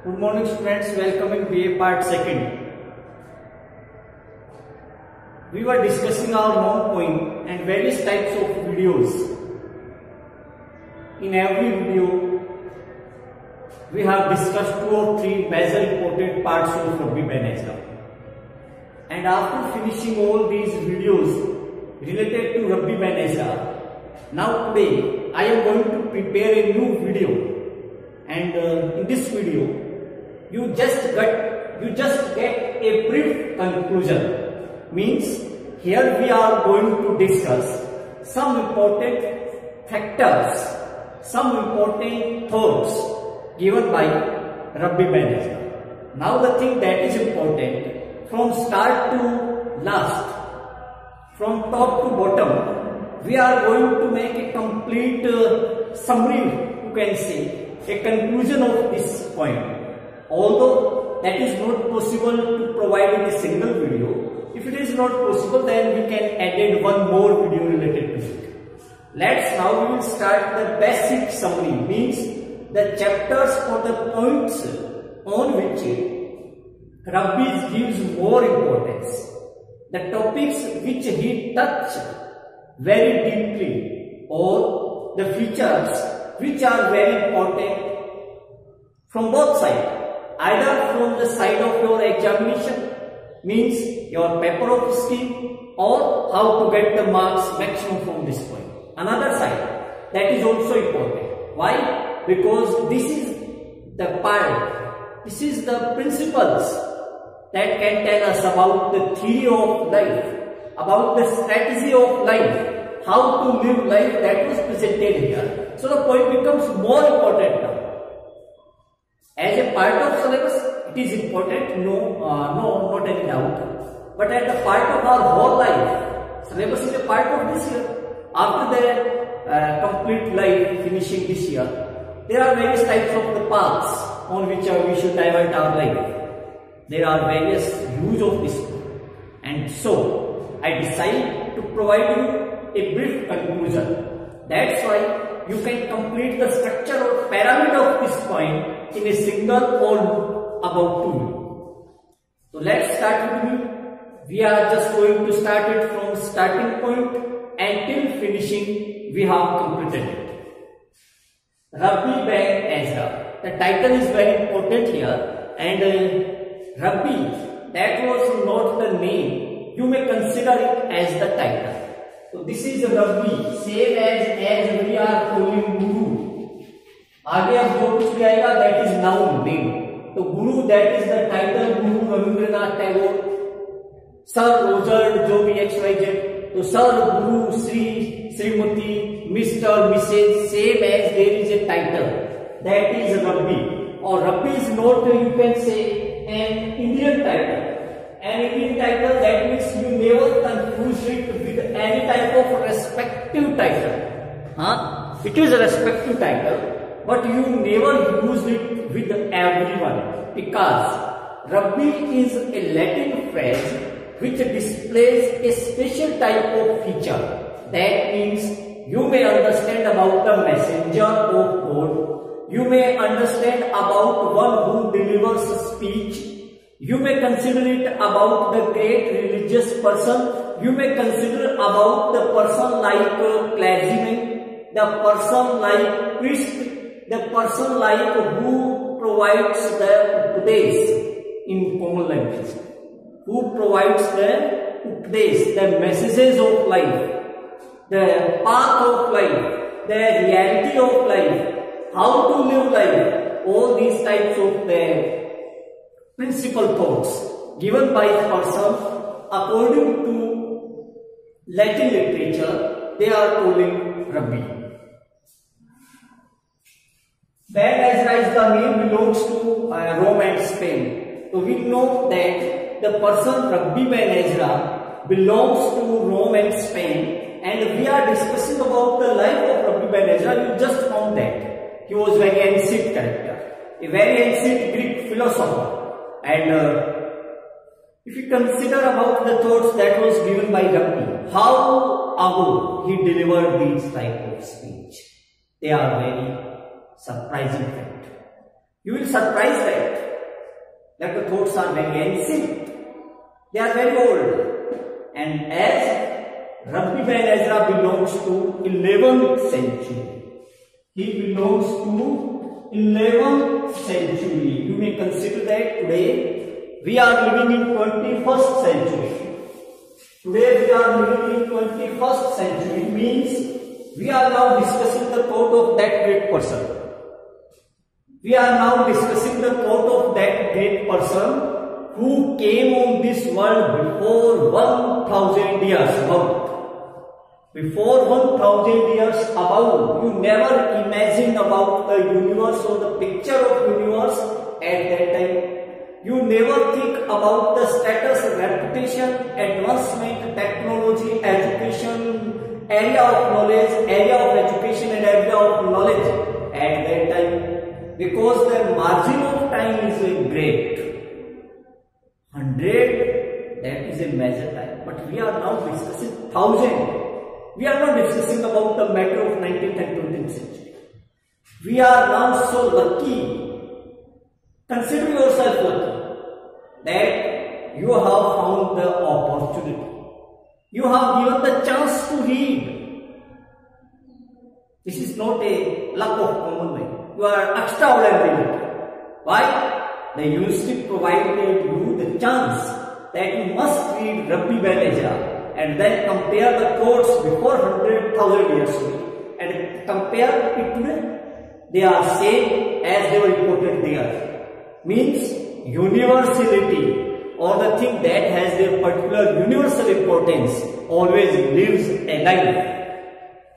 Good morning students, welcome in BA part 2nd. We were discussing our known poem and various types of videos. In every video, we have discussed 2 or 3 major important parts of Rabbi Ben Ezra. And after finishing all these videos related to Rabbi Ben Ezra, now today I am going to prepare a new video. And in this video, you just get a brief conclusion. Means here we are going to discuss some important factors, some important thoughts given by Rabbi Ben Ezra. Now the thing that is important, from start to last, from top to bottom, we are going to make a complete summary, you can say, a conclusion of this point. Although that is not possible to provide in a single video, if it is not possible, then we can add one more video related to it. Now we will start the basic summary, means the chapters or the points on which Rabbi gives more importance, the topics which he touched very deeply, or the features which are very important from both sides. Either from the side of your examination, means your paper of scheme, or how to get the marks maximum from this point. Another side, that is also important. Why? Because this is the part, this is the principles that can tell us about the theory of life, about the strategy of life, how to live life, that was presented here. So the point becomes more important now. As a part of syllabus, it is important, not any doubt. But at the part of our whole life, syllabus is a part of this year. After the complete life finishing this year, there are various types of the paths on which we should divert our life. There are various views of this one. And so, I decided to provide you a brief conclusion. That's why you can complete the structure or pyramid of this point in a single or about 2 minutes. So let's start with me. We are just going to start it from starting point until finishing. We have completed it. Rabbi Ben Ezra. The title is very important here. And Rabbi, that was not the name. You may consider it as the title. So this is Rabbi, same as we are calling Guru. आगे अब जो कुछ भी आएगा that is noun, name. तो Guru, that is the title. Guru Rabindranath Tagore, Sir Roger, जो भी XYZ. तो Sir, Guru, Sri, Srimati, Mr, Mrs, same as there is a title. That is Rabbi. Or Rabbi is not, you can say, an Indian title. An Indian title, that means you never confuse it with any type of respective title. It is a respective title, but you never use it with everyone, because Rabbi is a Latin phrase which displays a special type of feature. That means you may understand about the messenger of God, you may understand about one who delivers speech, you may consider it about the great religious person, you may consider about the person like clergyman, the person like priest, the person like who provides the upadesh in common language, who provides the upadesh, the messages of life, the path of life, the reality of life, how to live life, all these types of the principal thoughts given by the person according to Latin literature, they are calling Rabbi. Ben Ezra is the name belongs to Rome and Spain. So we know that the person Rabbi Ben Ezra belongs to Rome and Spain, and we are discussing about the life of Rabbi Ben Ezra. You just found that he was very ancient character, a very ancient Greek philosopher. And if you consider about the thoughts that was given by Rabbi, how ago he delivered these type of speech, they are very surprising fact. You will surprise that the thoughts are very ancient. They are very old. And as Rabbi Ben Ezra belongs to 11th century, he belongs to 11th century. You may consider that today we are living in 21st century. Today we are living in 21st century. It means we are now discussing the thought of that great person. We are now discussing the thought of that great person who came on this world before 1000 years about. Before 1000 years about, you never imagined about the universe or the picture of universe at that time. You never think about the status, reputation, advancement, technology, education, area of knowledge, area of education and area of knowledge at that time, because the margin of time is great. 100, that is a major time, but we are now discussing 1000. We are not discussing about the matter of 19th and 20th century. We are now so lucky. Consider yourself lucky that you have found the opportunity. You have given the chance to read. This is not a luck of common man. You are extraordinary. Why? The university provided you the chance that you must read Rabbi Ben Ezra and then compare the quotes before 100,000 years ago and compare it today. They are same as they were reported there. Means universality or the thing that has their particular universal importance always lives alive.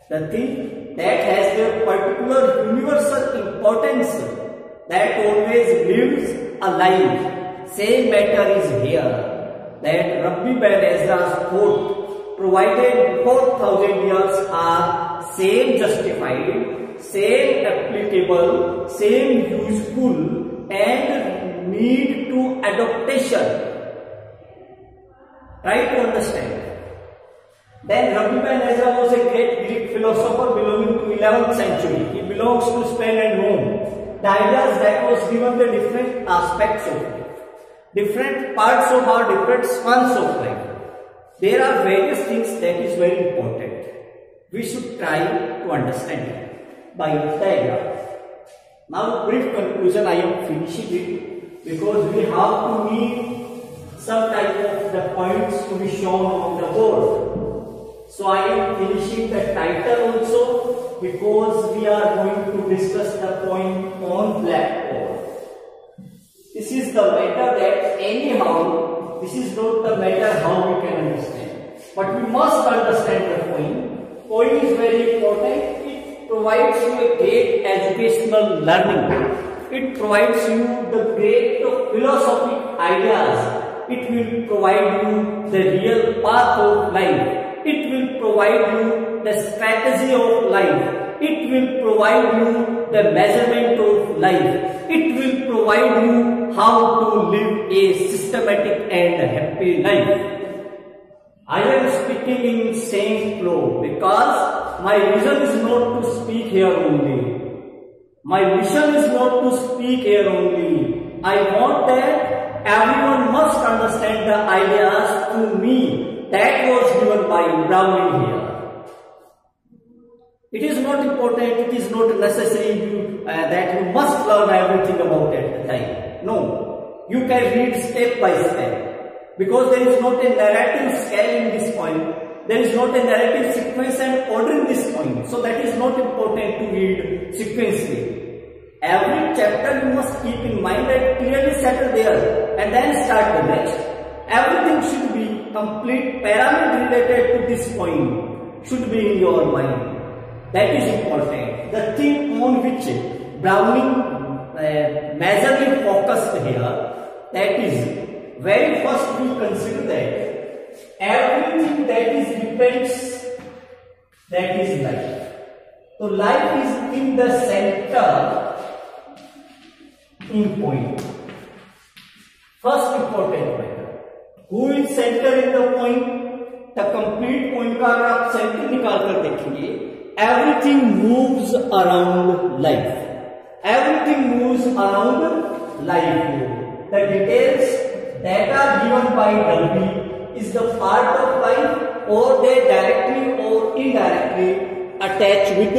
The thing that has their particular universal importance that always lives alive. Same matter is here. That Rabbi Ben Ezra's thought provided 4,000 years are same justified, same applicable, same useful and need to adaptation. Try to understand. Then Rabbi Ben Ezra was a great Greek philosopher belonging to 11th century. He belongs to Spain and Rome. The ideas that was given the different aspects of life, different parts of our different spans of life. There are various things that is very important. We should try to understand it by diagram. Now, brief conclusion, I am finishing it because we have to need some type of the points to be shown on the board. So I am finishing the title also because we are going to discuss the point on blackboard. This is the matter that anyhow, this is not the matter how we can understand. But we must understand the point. Point is very important. It provides you a great educational learning. It provides you the great philosophic ideas. It will provide you the real path of life. It will provide you the strategy of life. It will provide you the measurement of life. It will provide you how to live a systematic and happy life. I am speaking in same flow because my vision is not to speak here only. My mission is not to speak here only. I want that everyone must understand the ideas to me that was given by Browning here. It is not important, it is not necessary that you must learn everything about it at the time. No, you can read step by step because there is not a narrative scale in this point. There is not a narrative sequence and order in this point. So that is not important to read sequentially. Every chapter you must keep in mind and clearly settle there and then start the next. Everything should be complete pyramid related to this point should be in your mind. That is important. The thing on which Browning majorly focused here, that is, very first we consider that everything that is depends, that is life. So life is in the center in point. First important matter. Who is center in the point? The complete point का अगर आप center निकाल कर देखेंगे, everything moves around life. Everything moves around life. The details that are given by W is the part of life, or they directly or indirectly attach with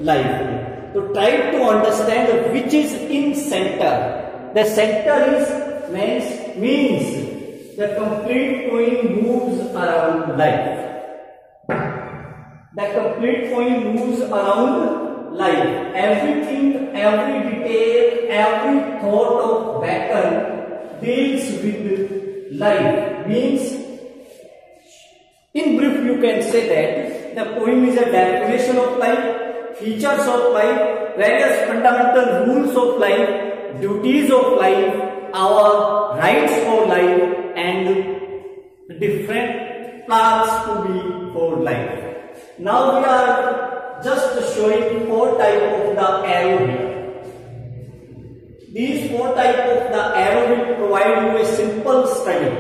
life. So try to understand which is in center. The center is means the complete point moves around life. The complete point moves around life. Everything, every detail, every thought of Bacon deals with life. Means, in brief, you can say that the poem is a definition of life, features of life, various fundamental rules of life, duties of life, our rights for life, and different paths to be for life. Now we are just showing 4 types of the arrow here. These 4 types of the arrow will provide you a simple study,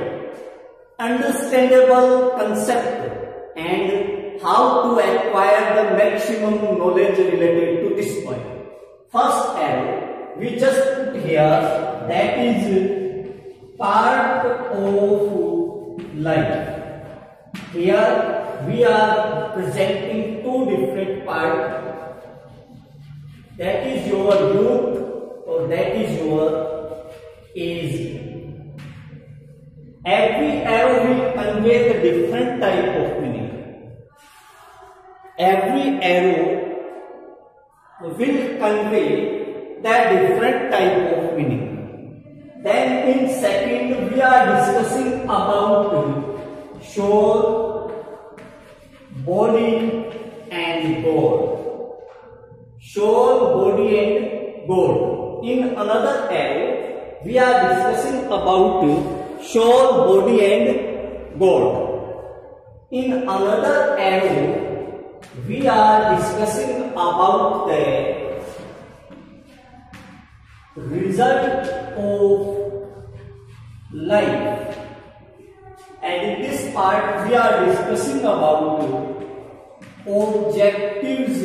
understandable concept, and how to acquire the maximum knowledge related to this point. First arrow we just put here, that is part of life. Here we are presenting 2 different parts. That is your youth, or that is your age. Every arrow will convey the different type of meaning. Every arrow will convey the different type of meaning. Then in second we are discussing about shore, body and goal. Shore, body and goal. In another arrow we are discussing about shore, body and goal. In another arrow we are discussing about the result of life. And in this part we are discussing about objectives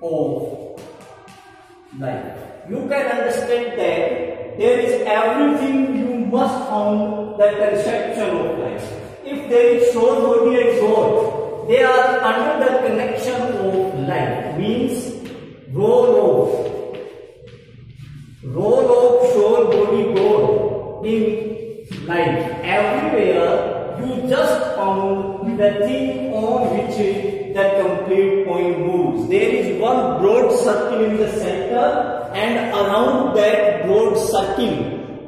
of life. You can understand that there is everything you must found the conception of life. If there is shore, body and goal, they are under the connection of life. Means role of shore, body, goal in life. Everywhere you just found the thing on which the complete point moves. There is one broad circle in the center, and around that broad circle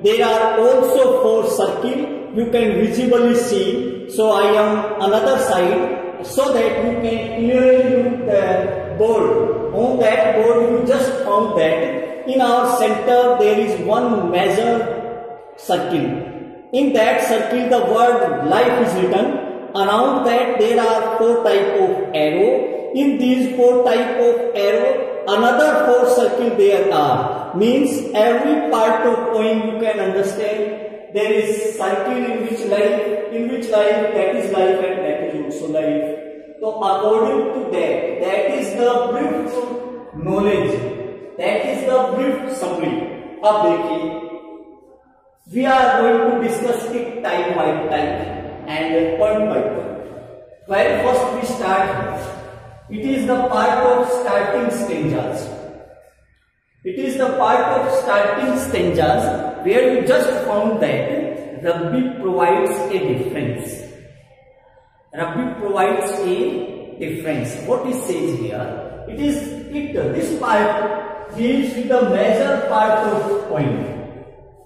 there are also 4 circles you can visibly see. So I am another side so that you can clearly look the board. On that board you just found that in our center there is one major circle. In that circle the word life is written. Around that there are 4 types of arrow. In these 4 types of arrow, another 4 circles there are. Means every part of poem you can understand. There is circle in which life, that is life and that is also life. So according to that is the brief knowledge. That is the brief summary. अब देखिए, we are going to discuss it time by time and point by point. Well, first we start. It is the part of starting stanzas. It is the part of starting stanzas where you just found that Rabbi provides a difference. Rabbi provides a difference. What he says here, this part deals with the major part of poem.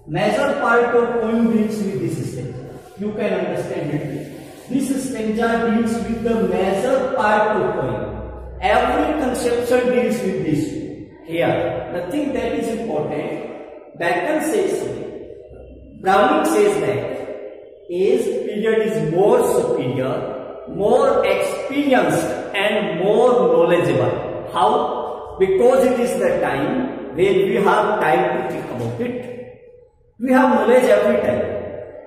Major part of poem deals with this stanza. You can understand it. This stanza deals with the major part of poem. Every conception deals with this. Here, the thing that is important, Bacon says, Browning says that age period is more superior, more experienced and more knowledgeable. How? Because it is the time when we have time to think about it. We have knowledge every time.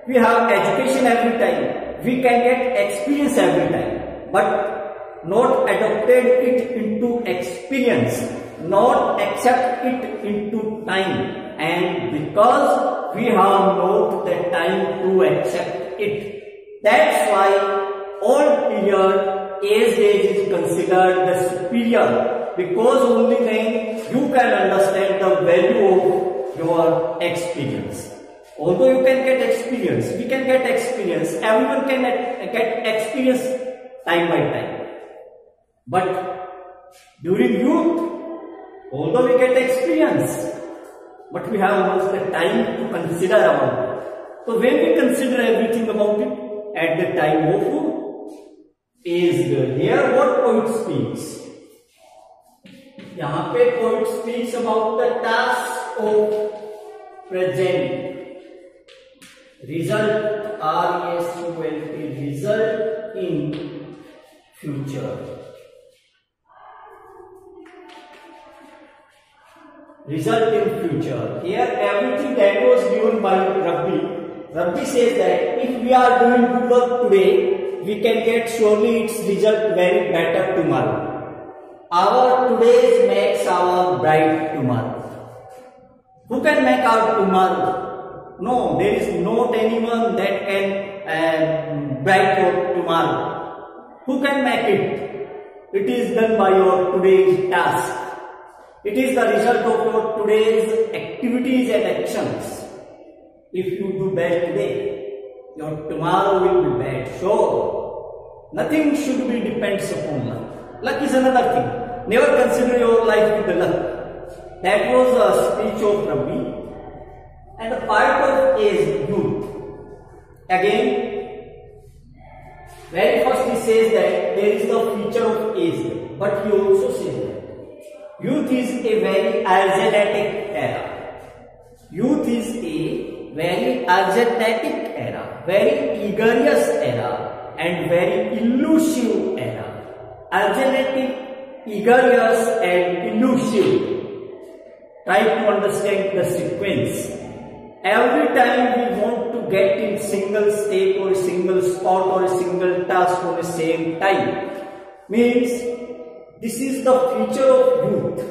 We have education every time. We can get experience every time. But not adopted it into experience. not accept it into time, and because we have not the time to accept it, that's why old period age days is considered the superior, because only then you can understand the value of your experience. Although you can get experience, we can get experience, everyone can get experience time by time. But during youth, although we get experience, but we have lost the time to consider about it. So when we consider everything about it at the time of age, here what poet speaks? यहाँ पे poet speaks about the task of present. Result, R-E-S-U-L-T, result in future. Result in future. Here everything that was given by Rabbi says that if we are doing good work today, we can get surely its result very better tomorrow. Our today makes our bright tomorrow. Who can make our tomorrow? No, there is not anyone that can bright your tomorrow. Who can make it? It is done by your today's task. It is the result of your today's activities and actions. If you do bad today, your tomorrow will be bad. Sure, nothing should be depends upon luck. Luck is another thing. Never consider your life with the luck. That was a speech of Rabbi. And the part of age, youth. Again, very first he says that there is the feature of age, but he also says that youth is a very energetic era. Youth is a very energetic era, very eagerness era, and very elusive era. Energetic, eagerness, and elusive. Try to understand the sequence. Every time we want to get in single step or a single spot or a single task on the same time, means this is the feature of youth,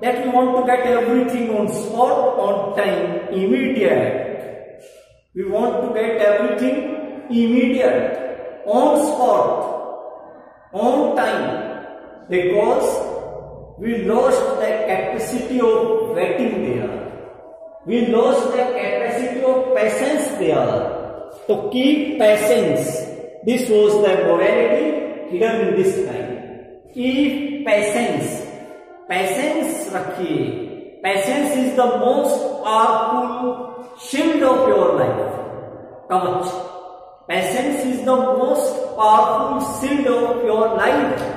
that we want to get everything on spot, on time, immediate. We want to get everything immediate, on spot, on time, because we lost the capacity of waiting there. We lost the capacity of patience there. To keep patience, this was the morality hidden in this time. Keep patience. Patience rakhiye. Patience is the most powerful shield of your life. Kavach. Patience is the most powerful shield of your life.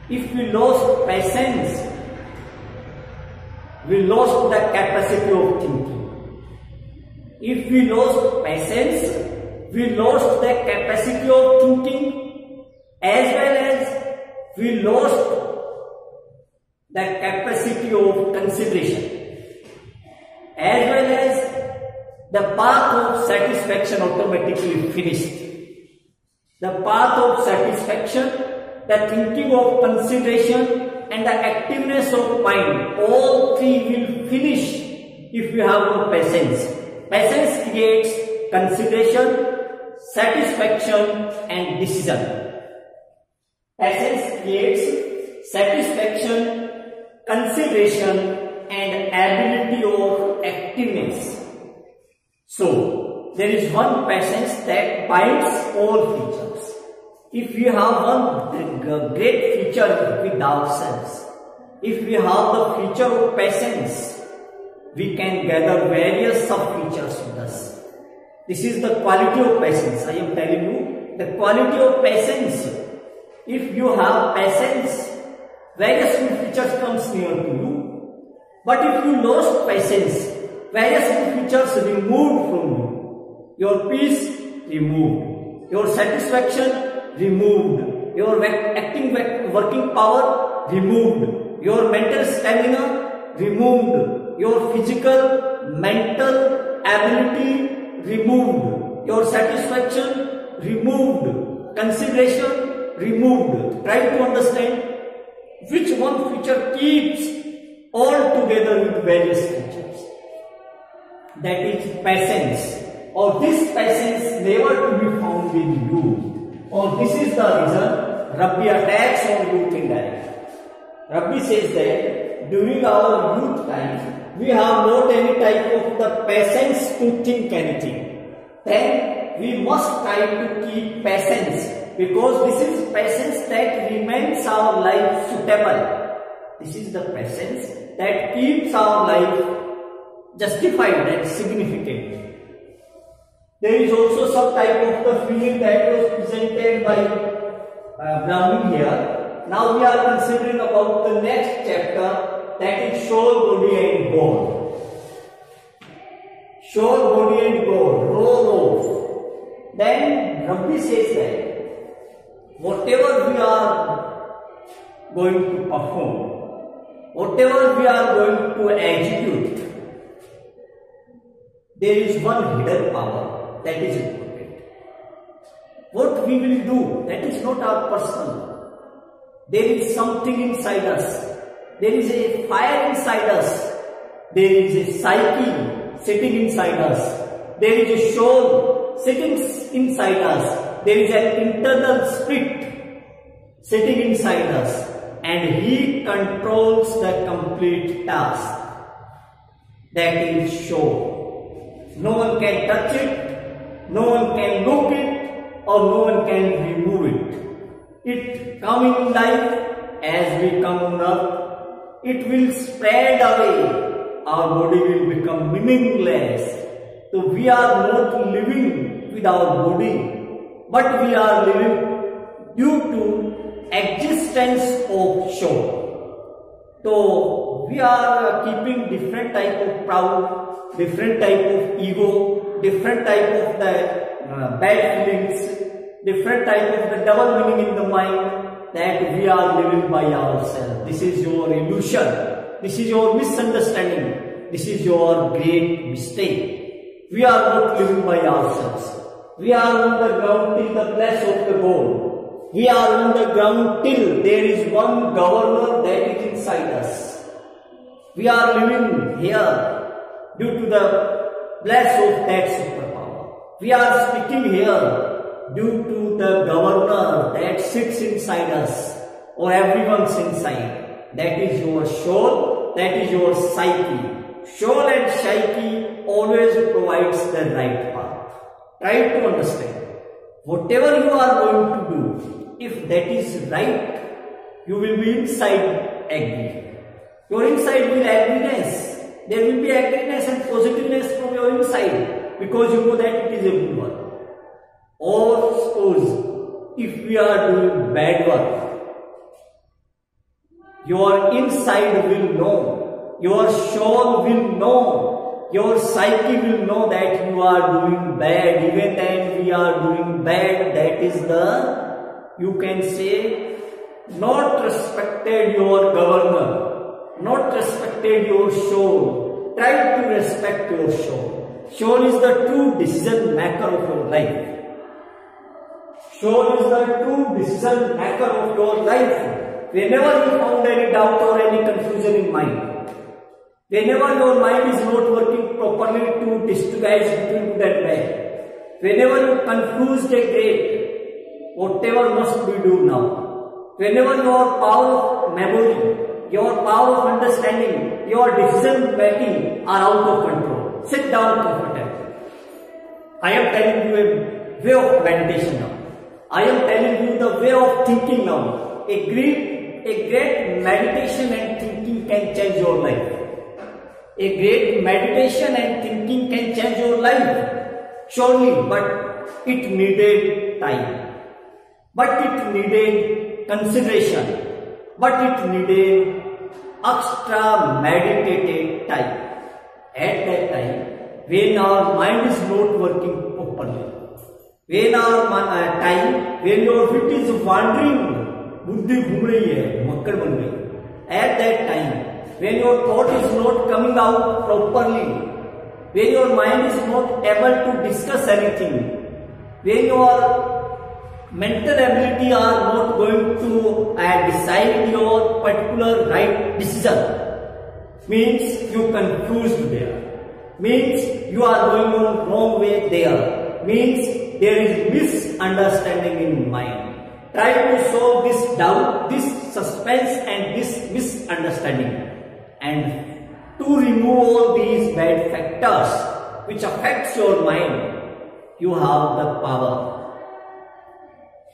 If we lost patience, we lost the capacity of thinking. If we lost patience, we lost the capacity of thinking, as well as we lost the capacity of consideration, as well as the path of satisfaction automatically finished. The path of satisfaction, the thinking of consideration, and the activeness of mind, all three will finish if you have no patience. Patience creates consideration, satisfaction, and decision. Patience creates satisfaction, consideration, and ability of activeness. So, there is one patience that binds all features. If we have one great feature with ourselves, if we have the feature of patience, we can gather various sub-features with us. This is the quality of patience. I am telling you, the quality of patience. If you have patience, various good features comes near to you. But if you lost patience, various good features removed from you. Your peace removed. Your satisfaction removed, your working power removed, your mental stamina removed, your physical, mental ability removed, your satisfaction removed, consideration removed. Try to understand. which one feature keeps all together with various features. That is patience, or this patience never to be found in youth, or this is the reason Rabbi attacks on youth indirectly. Rabbi says that during our youth time, we have not any type of the patience to think anything. Then we must try to keep patience, because this is patience that remains our life suitable. This is the patience that keeps our life justified and significant. There is also some type of the feeling that was presented by Browning here. Now we are considering about the next chapter, that is soul, body and God. Soul, body and God, role of. Then Rabbi says that whatever we are going to perform, whatever we are going to execute, there is one hidden power that is important. What we will do, that is not our personal. There is something inside us. There is a fire inside us. There is a psyche sitting inside us. There is a soul sitting inside us. There is an internal spirit sitting inside us. And he controls the complete task. That is soul. No one can touch it. No one can look it. Or no one can remove it. It comes in life as we come on earth. It will spread away. Our body will become meaningless. So we are not living with our body, but we are living due to existence of soul. So we are keeping different type of proud, different type of ego, different type of the bad feelings, different type of the double meaning in the mind, that we are living by ourselves. This is your illusion. This is your misunderstanding. This is your great mistake. We are not living by ourselves. We are on the ground till the place of the goal. We are on the ground till there is one governor that is inside us. We are living here due to the bless of that superpower. We are speaking here due to the governor that sits inside us, or everyone's inside. That is your soul, that is your psyche. Soul and psyche always provides the right path. Try to understand. Whatever you are going to do, if that is right, you will be inside agree. Your inside will agreeness. There will be agreeness and positiveness from your inside, because you know that it is a good one. Or suppose if we are doing bad work, your inside will know, your soul will know, your psyche will know that you are doing bad. Even then we are doing bad, that is the, you can say, not respected your governor, not respected your soul. Try to respect your soul. Soul is the true decision maker of your life. Soul is the true decision maker of your life. Whenever you found any doubt or any confusion in mind, whenever your mind is not working properly to distinguish between good and bad, whenever you confused a grade, whatever must we do now? Whenever your power of memory, your power of understanding, your decision making are out of control, sit down comfortably. I am telling you a way of meditation now. I am telling you the way of thinking now. A great meditation and thinking can change your life. A great meditation and thinking can change your life. Surely, but it needed time. But it needed consideration. But it needed extra meditated time. At that time, when our mind is not working properly, when our time, when your feet is wandering, बुद्धि घूम रही है, मक्कड़ बन गई. At that time, when your thought is not coming out properly, when your mind is not able to discuss anything, when your mental ability are not going to decide your particular right decision. Means you confused there. Means you are going on wrong way there. Means there is misunderstanding in mind. Try to solve this doubt, this suspense and this misunderstanding. And to remove all these bad factors which affects your mind, you have the power.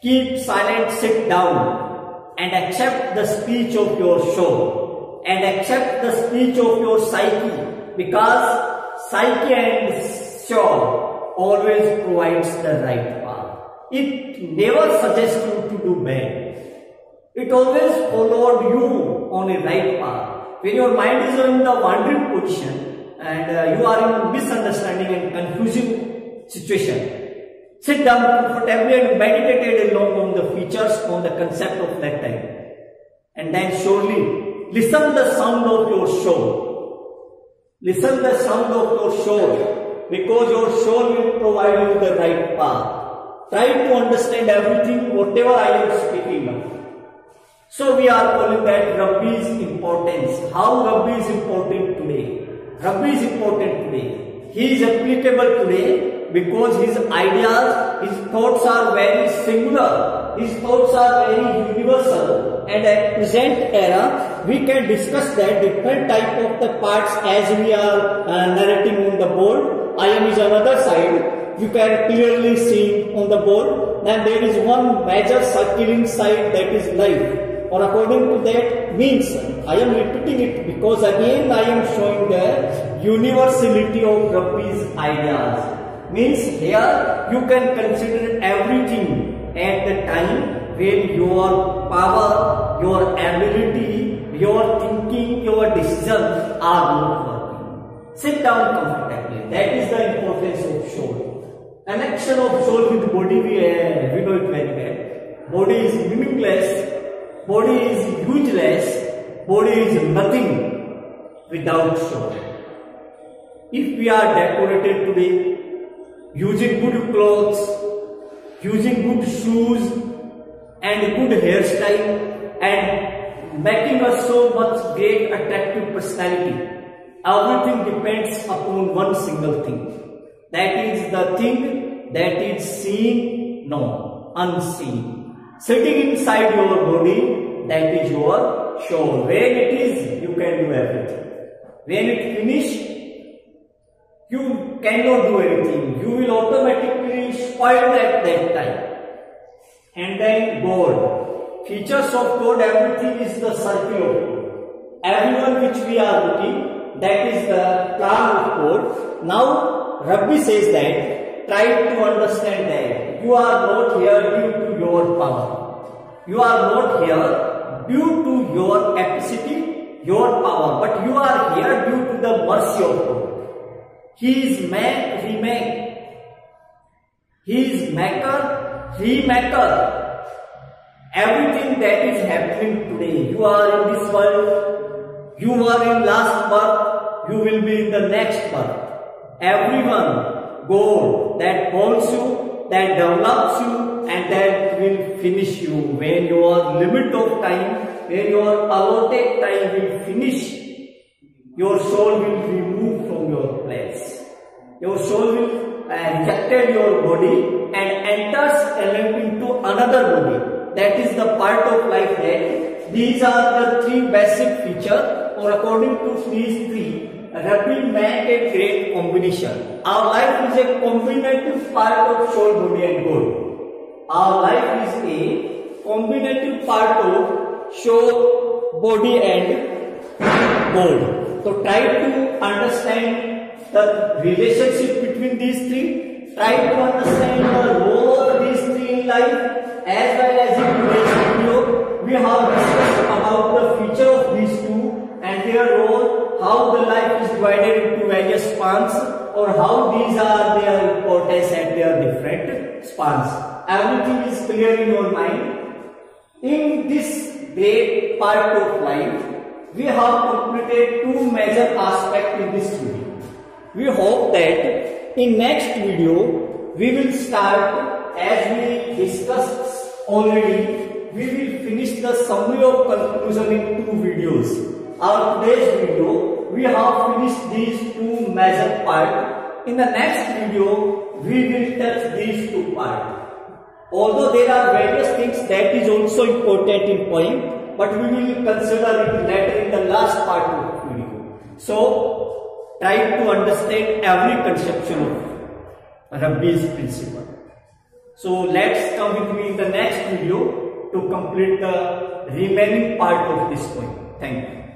Keep silent, sit down and accept the speech of your soul and accept the speech of your psyche, because psyche and soul always provides the right path. It never suggests you to do bad. It always followed you on a right path. When your mind is in the wandering position and you are in misunderstanding and confusing situation, sit down comfortably and meditate along on the features, on the concept of that time. And then surely listen the sound of your soul. Listen the sound of your soul, because your soul will provide you the right path. Try to understand everything, whatever I am speaking now. So we are calling that Rabbi's importance. How Rabbi is important today? Rabbi is important today. He is applicable today because his ideas, his thoughts are very singular. His thoughts are very universal. And at present era, we can discuss that different type of the parts as we are narrating on the board. I am is another side. You can clearly see on the board. And there is one major circling side, that is life. Or according to that means, I am repeating it because again I am showing the universality of Rabbi's ideas. Means here you can consider everything at the time when your power, your ability, your thinking, your decisions are not working. Sit down comfortably. That is the importance of soul. Connection of soul with body, we know it very well. Body is meaningless. Body is useless, body is nothing without soul. If we are decorated today, using good clothes, using good shoes and good hairstyle and making us so much great attractive personality, everything depends upon one single thing. That is the thing that is seen, no, unseen. Sitting inside your body, that is your soul. When it is, you can do everything. When it finish, you cannot do anything. You will automatically spoil at that time. And then God. Features of God, everything is the circle of God. Everyone which we are looking, that is the plan of God. Now, Rabbi says that, try to understand that you are not here due to your power. You are not here due to your capacity, your power, but you are here due to the mercy of God. He is man, remake. He is maker, remaker. Everything that is happening today, you are in this world, you are in last birth, you will be in the next birth. Everyone, God that holds you, that develops you, and that will finish you. When your limit of time, when your allotted time will finish, your soul will be removed from your place. Your soul will reject your body and enters into another body. That is the part of life that these are the three basic features, or according to these three, Rabbi make a great combination. Our life is a combinative part of soul, body and God. Our life is a combinative part of soul, body and God. So try to understand the relationship between these three. Try to understand the role of these three in life. As well as in today's video, we have discussed about the feature of these two and their role, how the life is divided into various spans, or how these are their importance at their different spans. Everything is clear in your mind. In this great part of life, we have completed two major aspects in this video. We hope that in next video, we will start as we discuss already we will finish the summary of conclusion in 2 videos. Our today's video, we have finished these 2 major parts. In the next video, we will touch these 2 parts. Although there are various things that is also important in poem, but we will consider it later in the last part of the video. So, try to understand every conception of Rabi's principle. So, let's come with me in the next video to complete the remaining part of this poem. Thank you.